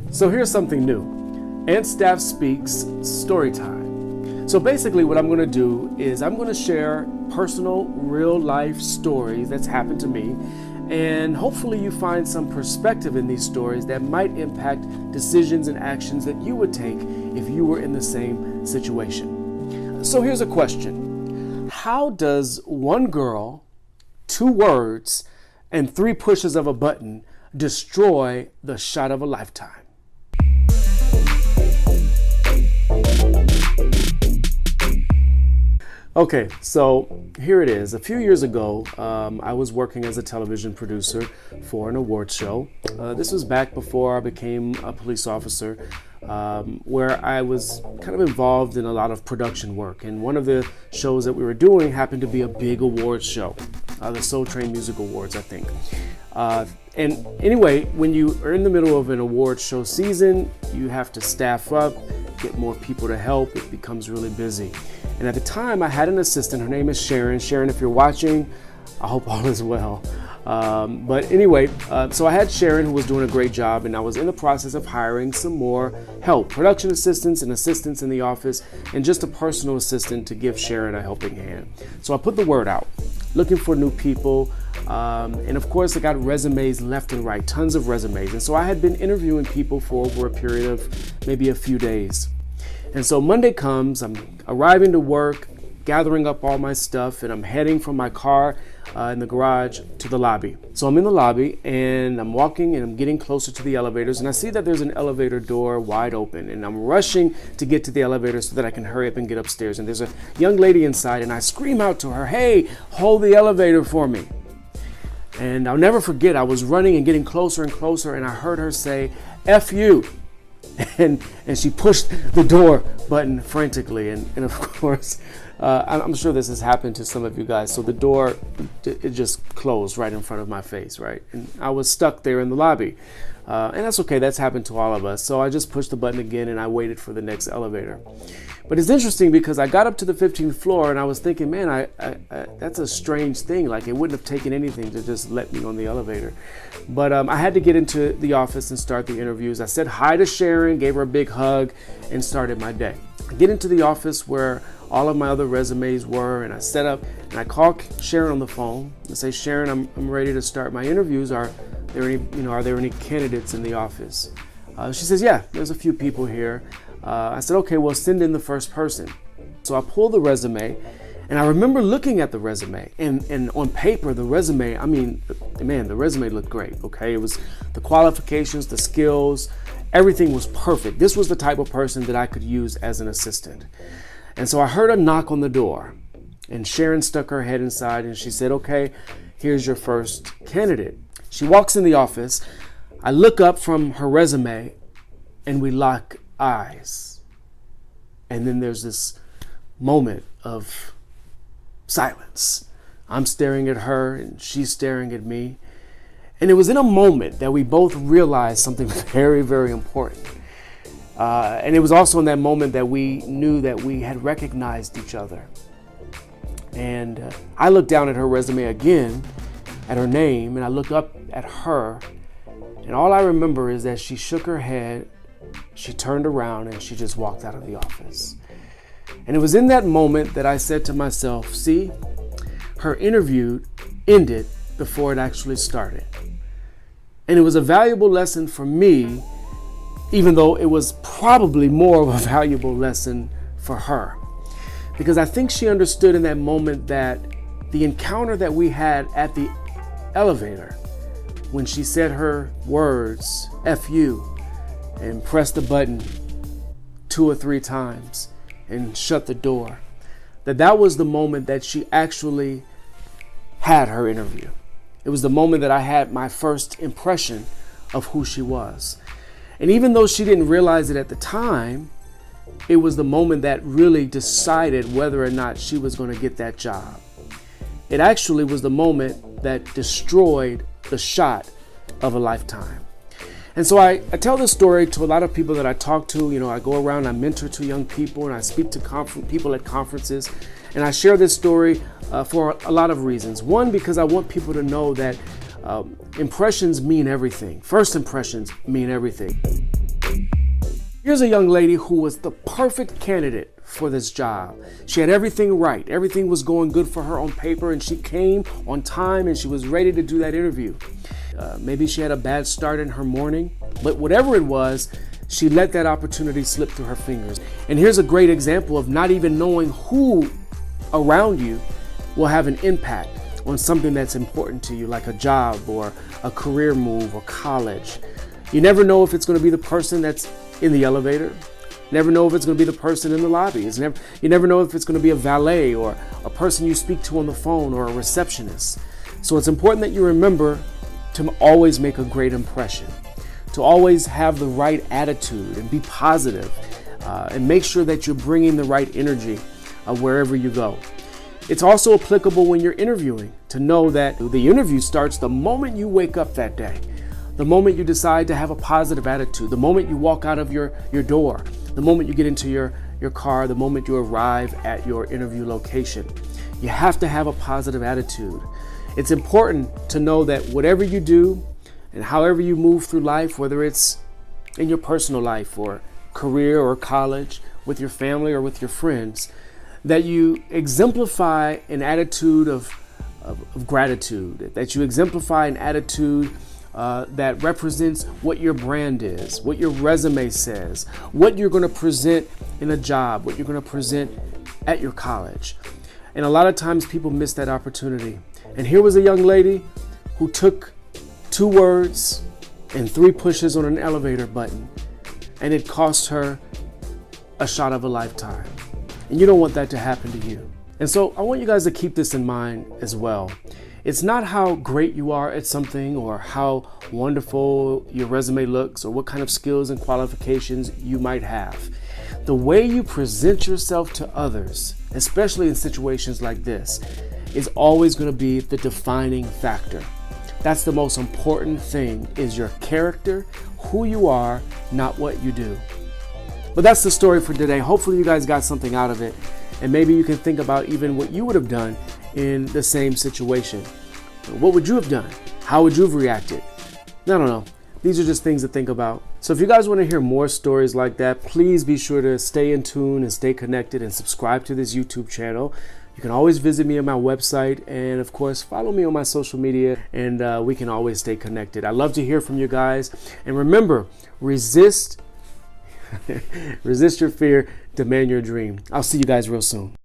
So here's something new. AntStaffSpeaks story time. So basically what I'm going to do is I'm going to share personal real life stories that's happened to me, and hopefully you find some perspective in these stories that might impact decisions and actions that you would take if you were in the same situation. So here's a question. How does one girl, 2 words, and 3 pushes of a button destroy the shot of a lifetime? Okay, so here it is. A few years ago, I was working as a television producer for an awards show. This was back before I became a police officer, where I was kind of involved in a lot of production work. And one of the shows that we were doing happened to be a big awards show, the Soul Train Music Awards, I think. And anyway, when you are in the middle of an awards show season, you have to staff up, get more people to help. It becomes really busy. And at the time, I had an assistant. Her name is Sharon. Sharon, if you're watching, I hope all is well. But anyway, so I had Sharon, who was doing a great job, and I was in the process of hiring some more help, production assistants and assistants in the office, and just a personal assistant to give Sharon a helping hand. So I put the word out, looking for new people. And of course, I got resumes left and right, tons of resumes. And so I had been interviewing people for over a period of maybe a few days. And so Monday comes, I'm arriving to work, gathering up all my stuff, and I'm heading from my car in the garage to the lobby. So I'm in the lobby and I'm walking and I'm getting closer to the elevators, and I see that there's an elevator door wide open, and I'm rushing to get to the elevator so that I can hurry up and get upstairs. And there's a young lady inside, and I scream out to her, "Hey, hold the elevator for me." And I'll never forget, I was running and getting closer and closer, and I heard her say, "F you." And she pushed the door button frantically, and of course I'm sure this has happened to some of you guys. So the door, it just closed right in front of my face, right? And I was stuck there in the lobby, and that's okay. That's happened to all of us. So I just pushed the button again and I waited for the next elevator. But it's interesting because I got up to the 15th floor and I was thinking, man, I that's a strange thing. Like, it wouldn't have taken anything to just let me on the elevator. But I had to get into the office and start the interviews. I said hi to Sharon, gave her a big hug, and started my day. I get into the office where all of my other resumes were, and I set up and I call Sharon on the phone and say, "Sharon, I'm ready to start my interviews. Are there any candidates in the office?" She says, "Yeah, there's a few people here." I said, "Okay, well, send in the first person." So I pulled the resume, and I remember looking at the resume, and on paper, the resume, I mean, man, the resume looked great, okay? It was the qualifications, the skills, everything was perfect. This was the type of person that I could use as an assistant. And so I heard a knock on the door, and Sharon stuck her head inside, and she said, "Okay, here's your first candidate." She walks in the office. I look up from her resume, and we lock eyes. And then there's this moment of silence. I'm staring at her and she's staring at me. And it was in a moment that we both realized something very, very important. And it was also in that moment that we knew that we had recognized each other. And I looked down at her resume again, at her name, and I looked up at her. And all I remember is that she shook her head, she turned around, and she just walked out of the office. And it was in that moment that I said to myself, see, her interview ended before it actually started. And it was a valuable lesson for me, even though it was probably more of a valuable lesson for her. Because I think she understood in that moment that the encounter that we had at the elevator, when she said her words, "F you," and pressed the button 2 or 3 times and shut the door, that was the moment that she actually had her interview. It was the moment that I had my first impression of who she was. And even though she didn't realize it at the time, it was the moment that really decided whether or not she was going to get that job. It actually was the moment that destroyed the shot of a lifetime. And so I tell this story to a lot of people that I talk to. You know, I go around, I mentor to young people, and I speak to people at conferences. And I share this story for a lot of reasons. One, because I want people to know that impressions mean everything. First impressions mean everything. Here's a young lady who was the perfect candidate for this job. She had everything right. Everything was going good for her on paper, and she came on time and she was ready to do that interview. Maybe she had a bad start in her morning, but whatever it was, she let that opportunity slip through her fingers. And here's a great example of not even knowing who around you will have an impact on something that's important to you, like a job or a career move or college. You never know if it's going to be the person that's in the elevator. Never know if it's going to be the person in the lobby. You never know if it's going to be a valet or a person you speak to on the phone or a receptionist. So it's important that you remember to always make a great impression, to always have the right attitude and be positive, and make sure that you're bringing the right energy wherever you go. It's also applicable when you're interviewing, to know that the interview starts the moment you wake up that day, the moment you decide to have a positive attitude, the moment you walk out of your door, the moment you get into your car, the moment you arrive at your interview location. You have to have a positive attitude. It's important to know that whatever you do and however you move through life, whether it's in your personal life or career or college, with your family or with your friends, that you exemplify an attitude of gratitude, that you exemplify an attitude that represents what your brand is, what your resume says, what you're going to present in a job, what you're going to present at your college. And a lot of times people miss that opportunity. And here was a young lady who took 2 words and 3 pushes on an elevator button, and it cost her a shot of a lifetime. And you don't want that to happen to you. And so I want you guys to keep this in mind as well. It's not how great you are at something or how wonderful your resume looks or what kind of skills and qualifications you might have. The way you present yourself to others, especially in situations like this, is always going to be the defining factor. That's the most important thing, is your character, who you are, not what you do. But that's the story for today. Hopefully you guys got something out of it, and maybe you can think about even what you would have done in the same situation. What would you have done? How would you have reacted? I don't know. These are just things to think about. So if you guys want to hear more stories like that, please be sure to stay in tune and stay connected and subscribe to this YouTube channel. You can always visit me on my website, and of course follow me on my social media, and we can always stay connected. I love to hear from you guys, and remember, resist your fear, demand your dream. I'll see you guys real soon.